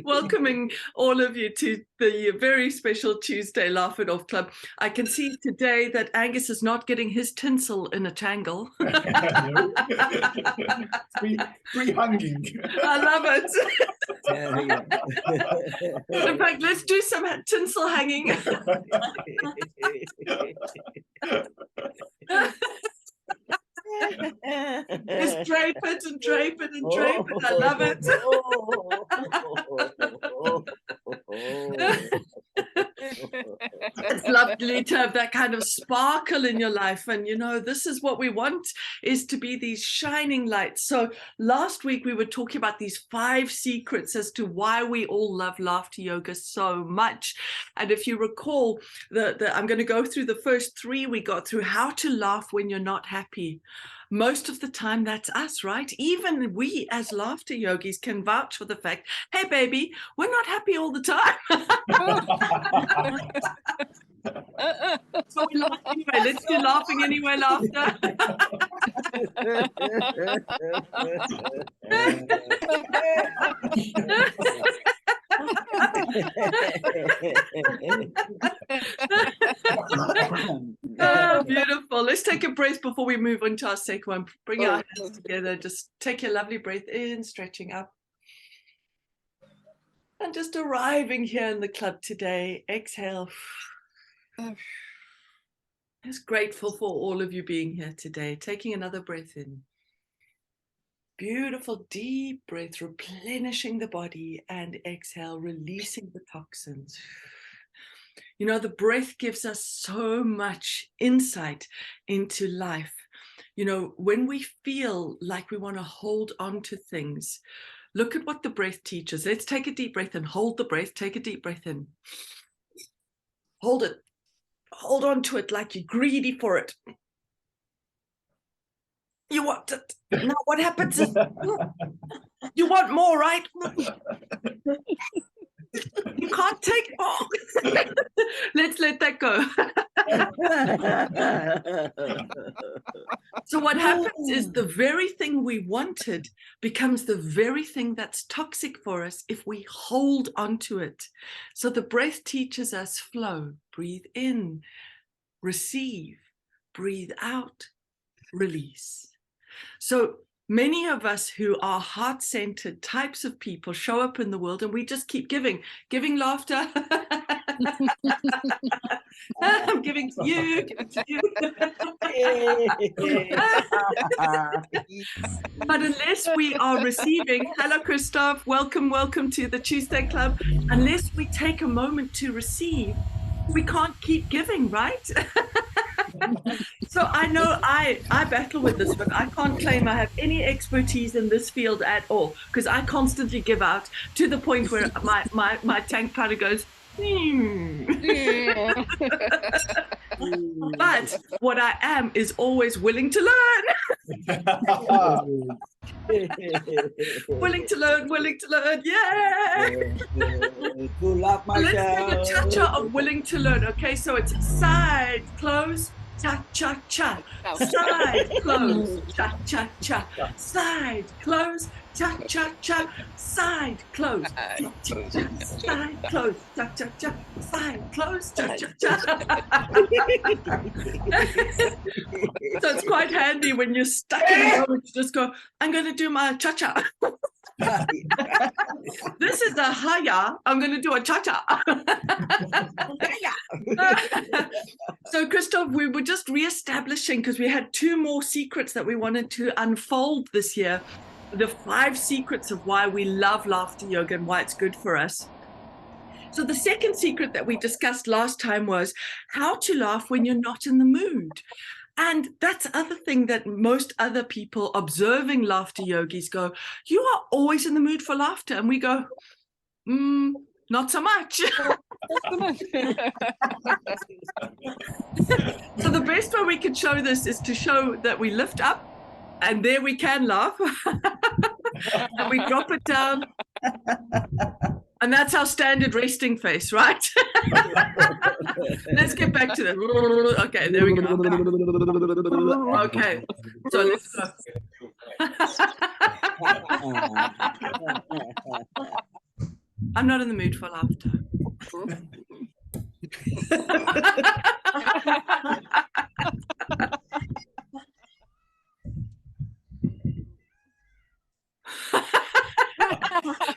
Welcoming all of you to the very special Tuesday Laugh It Off Club. I can see today that Angus is not getting his tinsel in a tangle. Free hanging. I love it. In fact, let's do some tinsel hanging. Just drape it and drape it and drape it. I love it. It's lovely to have that kind of sparkle in your life. And, you know, this is what we want, is to be these shining lights. So last week we were talking about these 5 secrets as to why we all love laughter yoga so much. And if you recall, I'm going to go through the first 3 we got through. How to laugh when you're not happy. Most of the time, that's us, right? Even we as laughter yogis can vouch for the fact, hey, baby, we're not happy all the time. So we laugh anyway. Let's do laughing anyway laughter. Oh, beautiful. Let's take a breath before we move on to our second one. Bring our hands together. Just take a lovely breath in, stretching up. And just arriving here in the club today. Exhale. Just grateful for all of you being here today. Taking another breath in. Beautiful deep breath, replenishing the body, and exhale, releasing the toxins. You know, the breath gives us so much insight into life. You know, when we feel like we want to hold on to things, look at what the breath teaches. Let's take a deep breath and hold the breath. Take a deep breath in. Hold it. Hold on to it like you're greedy for it. You want it. Now what happens is you want more, right? You can't take more. Let's let that go. So what happens is the very thing we wanted becomes the very thing that's toxic for us if we hold on to it. So the breath teaches us flow. Breathe in, receive, breathe out, release. So many of us who are heart-centered types of people show up in the world and we just keep giving laughter. I'm giving to you, giving to you. But unless we are receiving, hello Christoph, welcome to the Tuesday Club. Unless we take a moment to receive, we can't keep giving, right? So I know I battle with this, but I can't claim I have any expertise in this field at all, because I constantly give out to the point where my tank kind of goes, But what I am is always willing to learn. willing to learn, yay! To love myself. Let's do the cha-cha of willing to learn, okay? So it's side, close, cha-cha-cha. Side, close, cha-cha-cha. Side, close, cha-cha-cha. Side, close, cha-cha-cha. Side, close, cha-cha-cha. Side, close, cha-cha-cha. So it's quite handy when you're stuck in a moment to just go, I'm going to do my cha-cha. This is a haya. I'm going to do a cha-cha. So, Christoph, we were just re-establishing, because we had 2 more secrets that we wanted to unfold this year. The 5 secrets of why we love laughter yoga and why it's good for us. So the second secret that we discussed last time was how to laugh when you're not in the mood. And that's the other thing that most other people observing laughter yogis go, you are always in the mood for laughter. And we go, not so much. So the best way we can show this is to show that we lift up, and there we can laugh. And we drop it down. And that's our standard resting face, right? Let's get back to that. Okay, there we go. Okay, so let's go. I'm not in the mood for laughter.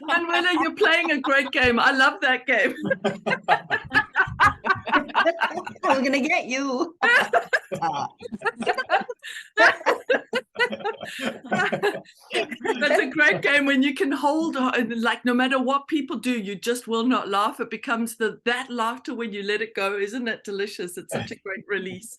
Manuela, you're playing a great game. I love that game. I'm gonna get you. That's a great game when you can hold, like, no matter what people do, you just will not laugh. It becomes that laughter when you let it go. Isn't that delicious? It's such a great release.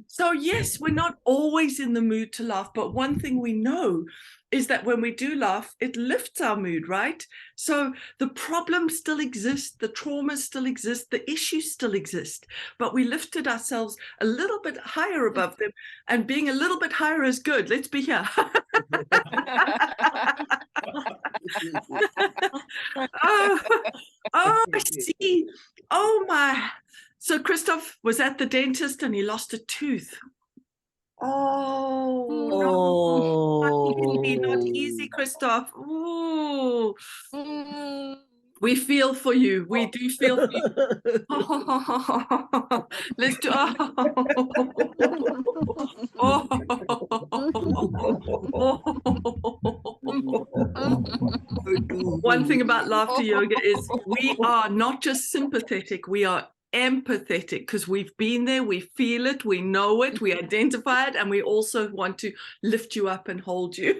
So yes, we're not always in the mood to laugh, but one thing we know is that when we do laugh, it lifts our mood, right? So the problems still exist, the traumas still exist, the issues still exist, but we lifted ourselves a little bit higher above them, and being a little bit higher is good. Let's be here. Oh, I see. Oh my. So Christoph was at the dentist and he lost a tooth. Oh, not easy, Christoph. Ooh. We feel for you. We do feel for you. Let's do. One thing about laughter yoga is we are not just sympathetic, we are empathetic, because we've been there, we feel it, we know it, we identify it, and we also want to lift you up and hold you.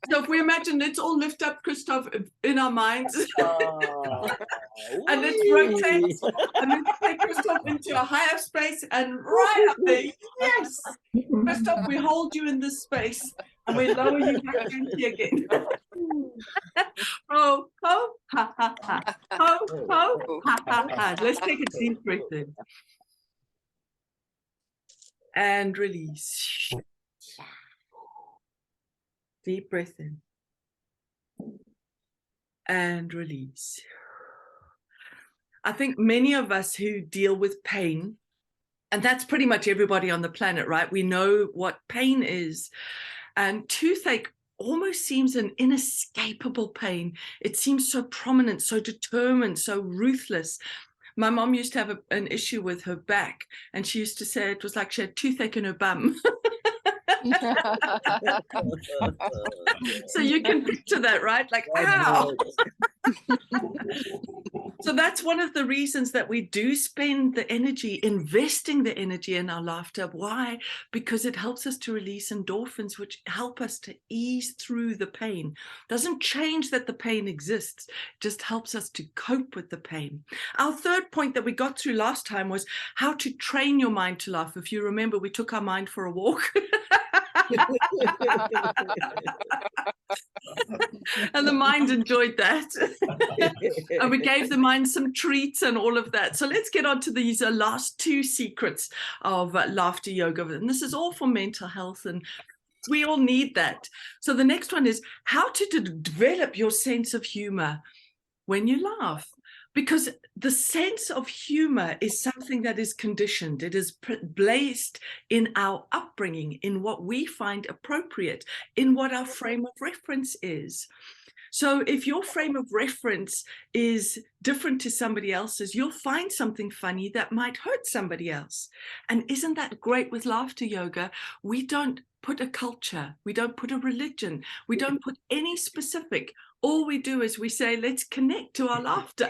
So if we imagine, let's all lift up Christoph in our minds. And let's rotate and let's take Christoph into a higher space and right up there. Yes, Christoph, we hold you in this space and we lower you back gently again. Oh, ho, ha, ha, ha. Ho, ho, ha, ha, ha. Let's take a deep breath in. And release. Deep breath in. And release. I think many of us who deal with pain, and that's pretty much everybody on the planet, right? We know what pain is. And toothache almost seems an inescapable pain. It seems so prominent, so determined, so ruthless. My mom used to have an issue with her back, and she used to say it was like she had toothache in her bum. So you can picture that, right? Like, ow! So that's one of the reasons that we do spend the energy, investing the energy in our laughter. Why? Because it helps us to release endorphins, which help us to ease through the pain. Doesn't change that the pain exists, just helps us to cope with the pain. Our third point that we got through last time was how to train your mind to laugh. If you remember, we took our mind for a walk. And the mind enjoyed that. And we gave the mind some treats and all of that. So let's get on to these last two secrets of laughter yoga. And this is all for mental health, and we all need that. So the next one is how to develop your sense of humor when you laugh. Because the sense of humor is something that is conditioned. It is placed in our upbringing, in what we find appropriate, in what our frame of reference is. So if your frame of reference is different to somebody else's, you'll find something funny that might hurt somebody else. And isn't that great with laughter yoga? We don't put a culture, we don't put a religion, we don't put any specific. All we do is we say, let's connect to our laughter.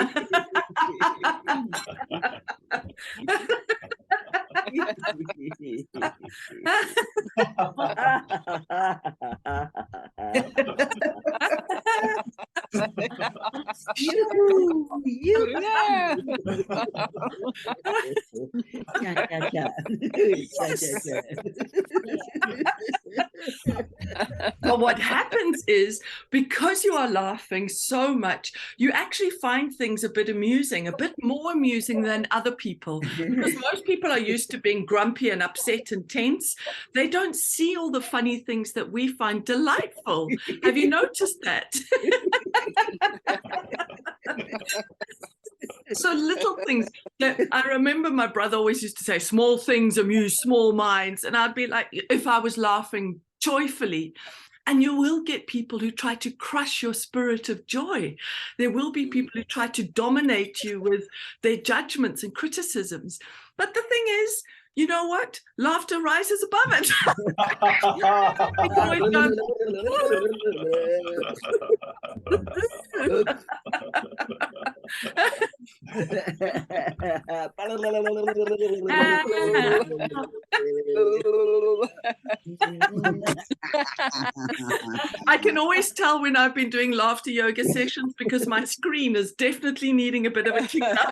But what happens is, because you are laughing so much, you actually find things a bit amusing, a bit more amusing than other people. Because most people are used to being grumpy and upset and tense. They don't see all the funny things that we find delightful. Have you noticed that? So little things. I remember my brother always used to say, small things amuse small minds. And I'd be like, if I was laughing joyfully, And you will get people who try to crush your spirit of joy. There will be people who try to dominate you with their judgments and criticisms. But the thing is, you know what? Laughter rises above it. We can always go, I can always tell when I've been doing laughter yoga sessions because my screen is definitely needing a bit of a tune-up.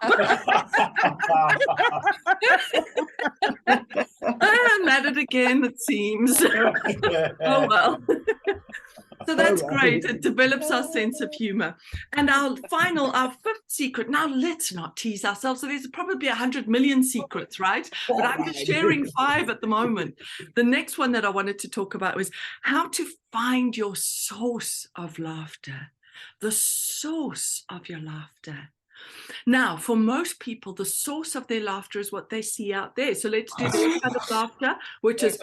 I'm at it again, it seems. Oh, well. So that's great. It develops our sense of humor. And our fifth secret. Now, let's not tease ourselves. So there's probably 100 million secrets, right? But I'm just sharing 5 at the moment. The next one that I wanted to talk about was how to find your source of laughter. The source of your laughter. Now, for most people, the source of their laughter is what they see out there. So let's do this kind of laughter, which is,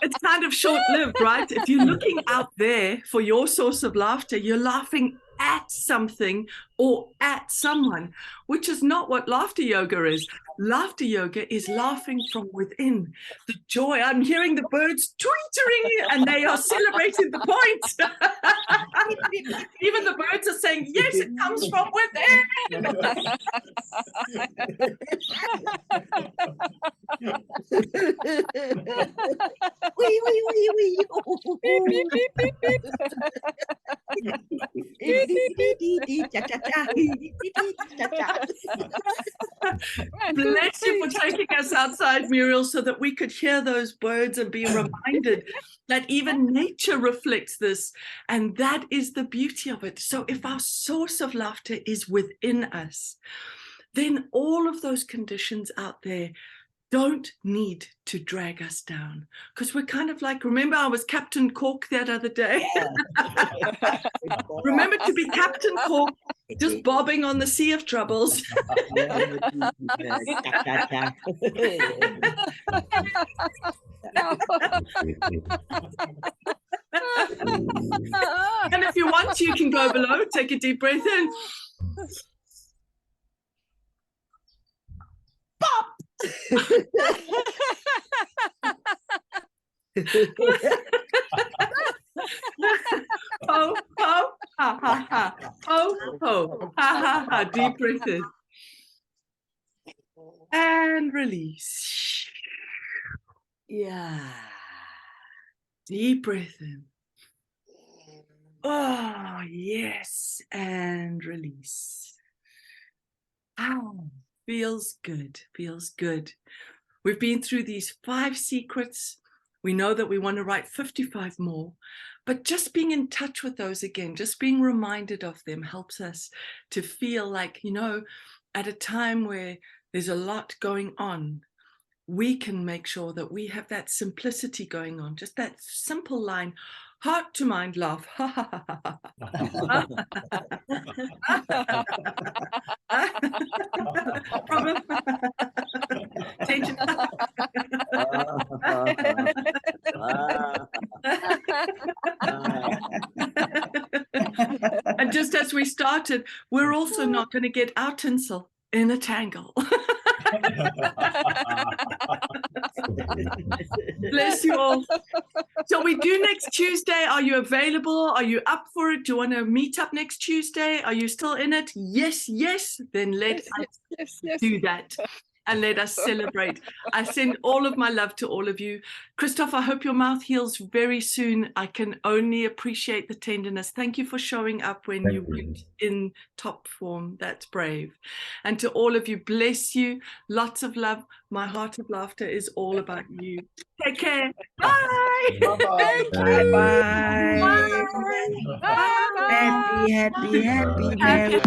it's kind of short-lived, right? If you're looking out there for your source of laughter, you're laughing at something or at someone, which is not what laughter yoga is. Laughter yoga is laughing from within. The joy. I'm hearing the birds tweetering and they are celebrating the point. Even the birds are saying, yes, it comes from Bless you for taking us outside, Muriel, so that we could hear those birds and be reminded that even nature reflects this. And that is the beauty of it. So if our source of laughter is within us, then all of those conditions out there don't need to drag us down, because we're kind of like, remember I was Captain Cork that other day? Remember to be Captain Cork, just bobbing on the sea of troubles. And if you want, you can go below, take a deep breath in. Pop! Ho, ho, ha, ha, ha. Ho, ho, ha, ha, ha. Deep breath in. And release. Yeah. Deep breath in. Oh, yes. And release. Oh, feels good. Feels good. We've been through these 5 secrets. We know that we want to write 55 more, but just being in touch with those again, just being reminded of them helps us to feel like, you know, at a time where there's a lot going on, we can make sure that we have that simplicity going on, just that simple line, heart to mind laugh. Tension. And just as we started, we're also not going to get our tinsel in a tangle. Bless you all. So we do next Tuesday. Are you available? Are you up for it? Do you want to meet up next Tuesday? Are you still in it? Yes, yes. Then let us do that. And let us celebrate. I send all of my love to all of you. Christoph, I hope your mouth heals very soon. I can only appreciate the tenderness. Thank you for showing up when you went in top form. That's brave. And to all of you, bless you. Lots of love. My heart of laughter is all about you. Take care. Bye. Bye-bye. Bye-bye. Bye. Happy, happy, happy, happy.